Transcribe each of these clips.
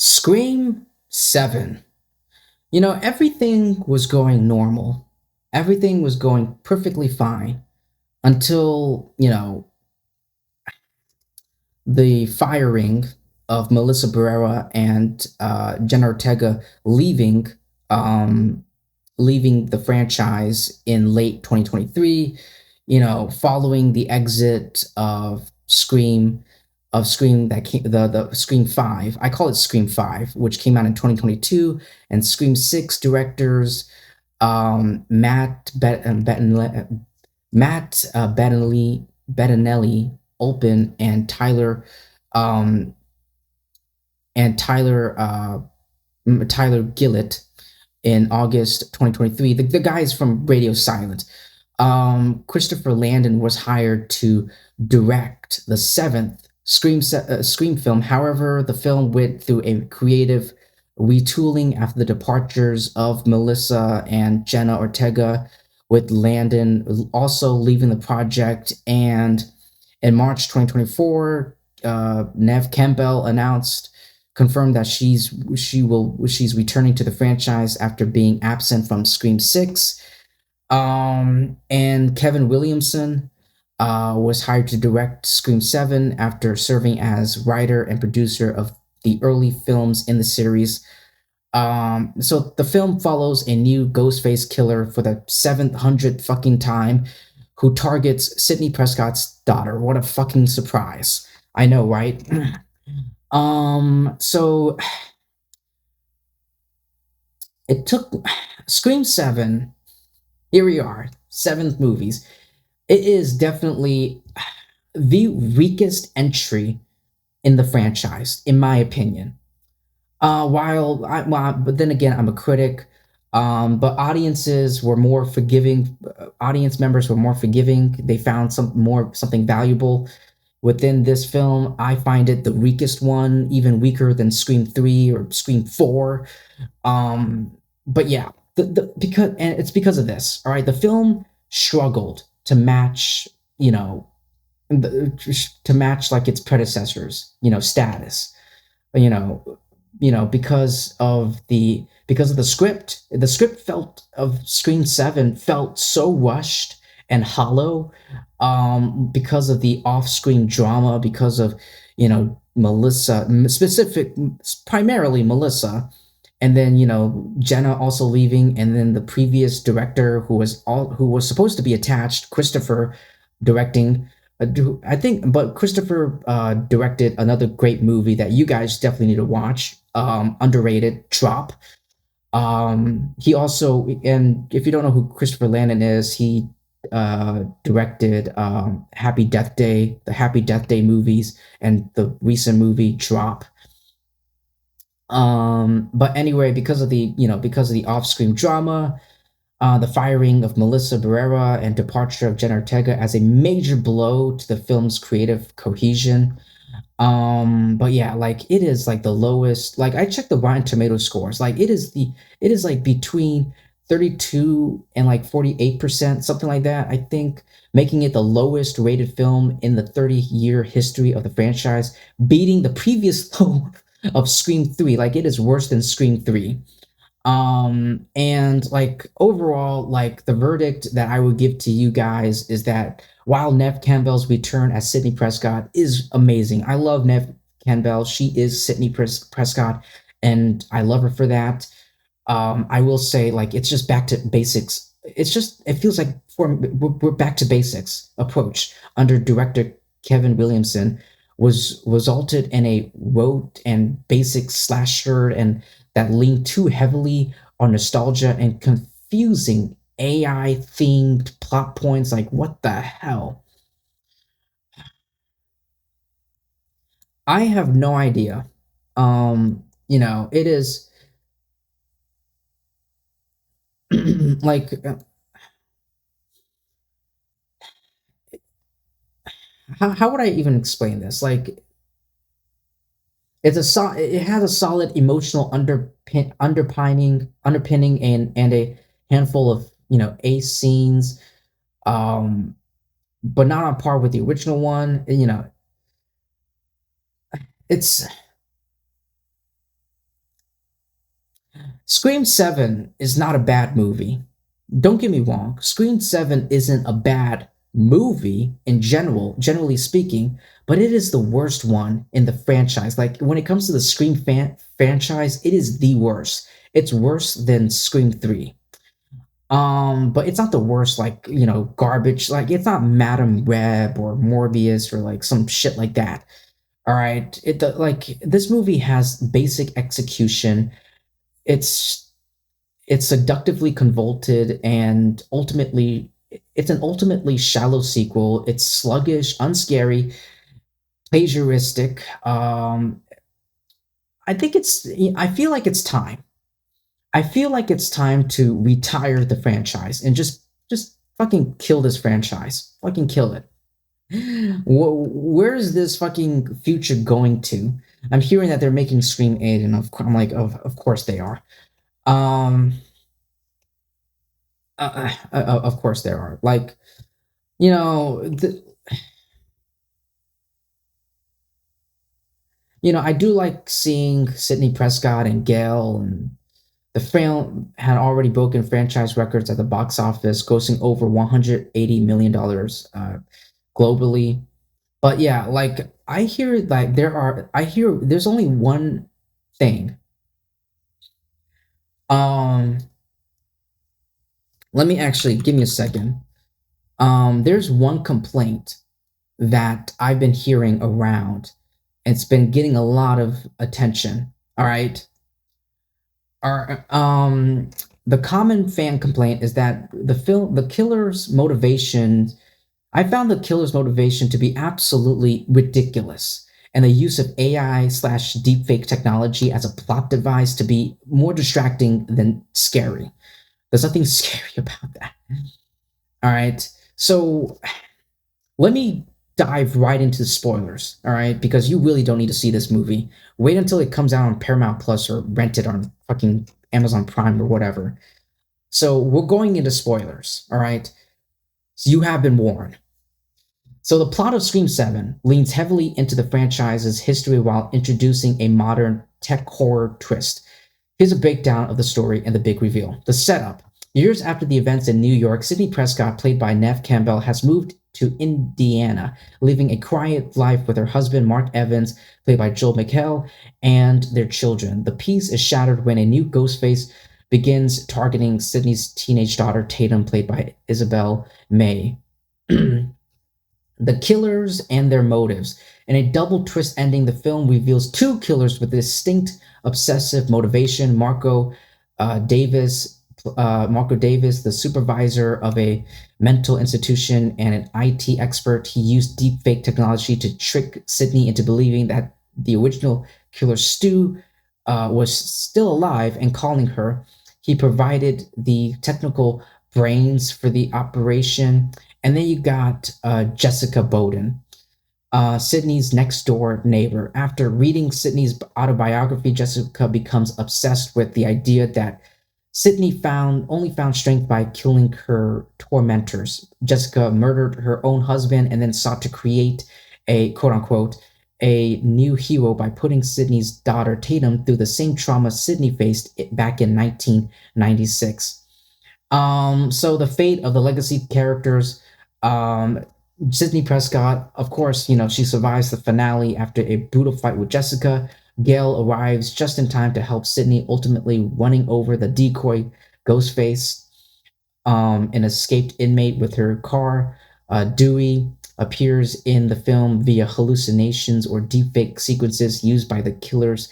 Scream 7. Everything was going normal. Everything was going perfectly fine until, the firing of Melissa Barrera and Jenna Ortega um, leaving the franchise in late 2023, following the exit of Scream that came the Scream 5. I call it Scream 5, which came out in 2022, and Scream 6 directors Matt Bettinelli Open um, and Tyler Gillett in August 2023. The guys from Radio Silent. Christopher Landon was hired to direct the seventh Scream film. However, the film went through a creative retooling after the departures of Melissa and Jenna Ortega, with Landon also leaving the project. And in March 2024, Neve Campbell confirmed that she's returning to the franchise after being absent from Scream 6. And Kevin Williamson was hired to direct Scream 7 after serving as writer and producer of the early films in the series. So the film follows a new Ghostface killer for the 700th fucking time, who targets Sidney Prescott's daughter. What a fucking surprise. I know, right? So it took Scream 7. Here we are, seventh movies. It is definitely the weakest entry in the franchise, in my opinion. But then again, I'm a critic. But audiences were more forgiving. Audience members were more forgiving. They found something valuable within this film. I find it the weakest one, even weaker than Scream 3 or Scream 4. But yeah, it's because of this. All right, the film struggled to match, like its predecessors, status. You know, because of the script. The script of Scream 7 felt so rushed and hollow, because of the off-screen drama, because of Melissa, primarily Melissa, and then Jenna also leaving, and then the previous director who was supposed to be attached, Christopher, directing. I think, but Christopher directed another great movie that you guys definitely need to watch. Underrated, Drop. He also, and if you don't know who Christopher Landon is, he directed Happy Death Day, the Happy Death Day movies, and the recent movie Drop. But anyway, because of the off-screen drama, the firing of Melissa Barrera and departure of Jenna Ortega as a major blow to the film's creative cohesion. But yeah, like it is like the lowest. Like I checked the Rotten Tomato scores. Like it is like between 32 and like 48%, something like that. I think, making it the lowest rated film in the 30-year history of the franchise, beating the previous low of Scream 3. Like it is worse than Scream 3. And like overall, like the verdict that I would give to you guys is that while Neve Campbell's return as Sidney Prescott is amazing, I love Neve Campbell. She is Sidney Prescott, and I love her for that. I will say, like, it's just back to basics. It feels like we're back to basics approach under director Kevin Williamson was resulted in a rote and basic slasher, and that leaned too heavily on nostalgia and confusing AI themed plot points. Like, what the hell? I have no idea. It is like, how would I even explain this? Like, it has a solid emotional underpinning, and a handful of ace scenes, um, but not on par with the original one. It's Scream 7 is not a bad movie. Don't get me wrong. Scream 7 isn't a bad movie in general, generally speaking, but it is the worst one in the franchise. Like when it comes to the Scream franchise, it is the worst. It's worse than Scream 3. But it's not the worst, like, garbage. Like it's not Madam Web or Morbius or like some shit like that. All right. Like this movie has basic execution. It's it's seductively convoluted and ultimately it's an ultimately shallow sequel. It's sluggish, unscary, plagiaristic. I think it's I feel like it's time. I feel like it's time to retire the franchise and just fucking kill this franchise. Fucking kill it. Where is this fucking future going to? I'm hearing that they're making Scream 8 and I'm like of course they are. Um of course there are. Like, you know, the, I do like seeing Sidney Prescott and Gale, and the film had already broken franchise records at the box office, grossing over $180 million globally. But yeah, like I hear there's only one thing. Um, Let me actually give me a second. There's one complaint that I've been hearing around. It's been getting a lot of attention. All right. Our The common fan complaint is that the killer's motivation. I found the killer's motivation to be absolutely ridiculous, and the use of AI/ deepfake technology as a plot device to be more distracting than scary. There's nothing scary about that. All right. So let me dive right into the spoilers, all right? Because you really don't need to see this movie. Wait until it comes out on Paramount Plus or rent it on fucking Amazon Prime or whatever. So we're going into spoilers, all right? So you have been warned. So the plot of Scream 7 leans heavily into the franchise's history while introducing a modern tech horror twist. Here's a breakdown of the story and the big reveal. The setup. Years after the events in New York, Sidney Prescott, played by Neve Campbell, has moved to Indiana, living a quiet life with her husband, Mark Evans, played by Joel McHale, and their children. The peace is shattered when a new Ghostface begins targeting Sidney's teenage daughter, Tatum, played by Isabel May. The killers and their motives. In a double twist ending, the film reveals two killers with distinct obsessive motivation. Marco Davis, the supervisor of a mental institution and an IT expert, he used deepfake technology to trick Sidney into believing that the original killer Stu was still alive and calling her. He provided the technical brains for the operation. And then you got Jessica Bowden, Sidney's next door neighbor. After reading Sidney's autobiography, Jessica becomes obsessed with the idea that Sidney only found strength by killing her tormentors. Jessica murdered her own husband and then sought to create a quote unquote a new hero by putting Sidney's daughter Tatum through the same trauma Sidney faced back in 1996. So the fate of the legacy characters, um, Sidney Prescott, of course, she survives the finale after a brutal fight with Jessica. Gail arrives just in time to help Sidney, ultimately running over the decoy Ghostface, an escaped inmate with her car. Dewey appears in the film via hallucinations or deepfake sequences used by the killers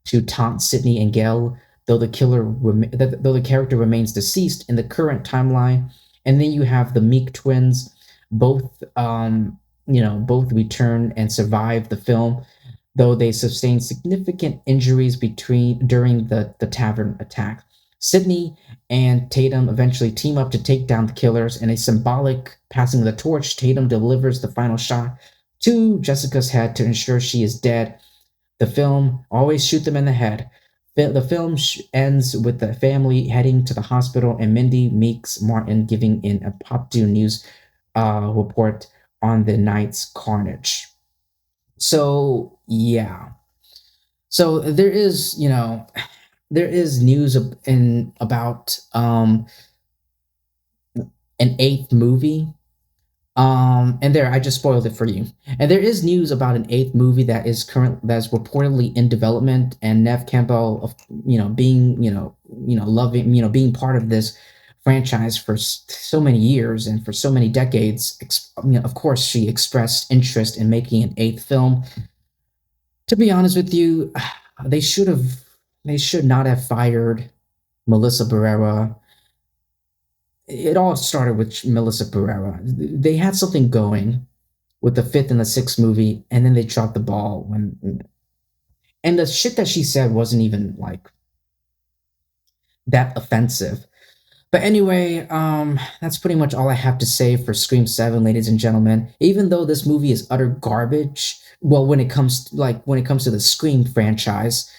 to taunt Sidney and Gail, though the character remains deceased in the current timeline. And then you have the Meek twins, both both return and survive the film, though they sustain significant injuries during the tavern attack. Sidney and Tatum eventually team up to take down the killers. In a symbolic passing of the torch, Tatum delivers the final shot to Jessica's head to ensure she is dead. The film always shoot them in the head. The film ends with the family heading to the hospital and Mindy Meeks Martin giving in a Pop News report on the night's carnage. So yeah, so there is there is news in about an eighth movie. And there, I just spoiled it for you. And there is news about an eighth movie that's reportedly in development, and Neve Campbell, being loving, being part of this franchise for so many years and for so many decades. Of course, she expressed interest in making an eighth film. To be honest with you, they should have, they should not have fired Melissa Barrera. It all started with Melissa Barrera. They had something going with the fifth and the sixth movie, and then they dropped the ball and the shit that she said wasn't even like that offensive. But anyway, that's pretty much all I have to say for Scream 7, ladies and gentlemen. Even though this movie is utter garbage, well, when it comes to the Scream franchise,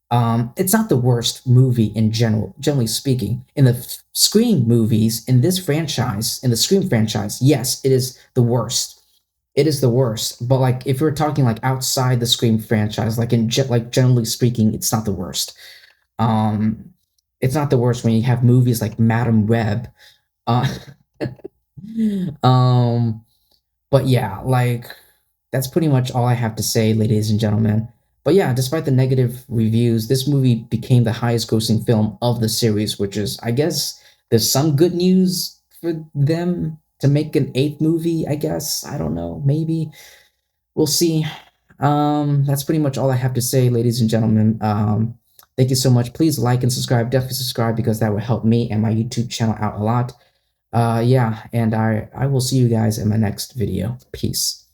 it's not the worst movie in general, generally speaking. In the Scream movies, in this franchise, in the Scream franchise, yes, it is the worst. It is the worst. But like, if we're talking like outside the Scream franchise, like generally speaking, it's not the worst. Um, it's not the worst when you have movies like Madam Web. Uh, um, but yeah, like that's pretty much all I have to say, ladies and gentlemen. But yeah, despite the negative reviews, this movie became the highest grossing film of the series, which is, I guess, there's some good news for them to make an eighth movie, I guess. I don't know. Maybe. We'll see. That's pretty much all I have to say, ladies and gentlemen. Thank you so much. Please like and subscribe. Definitely subscribe because that will help me and my YouTube channel out a lot. Yeah, and I will see you guys in my next video. Peace.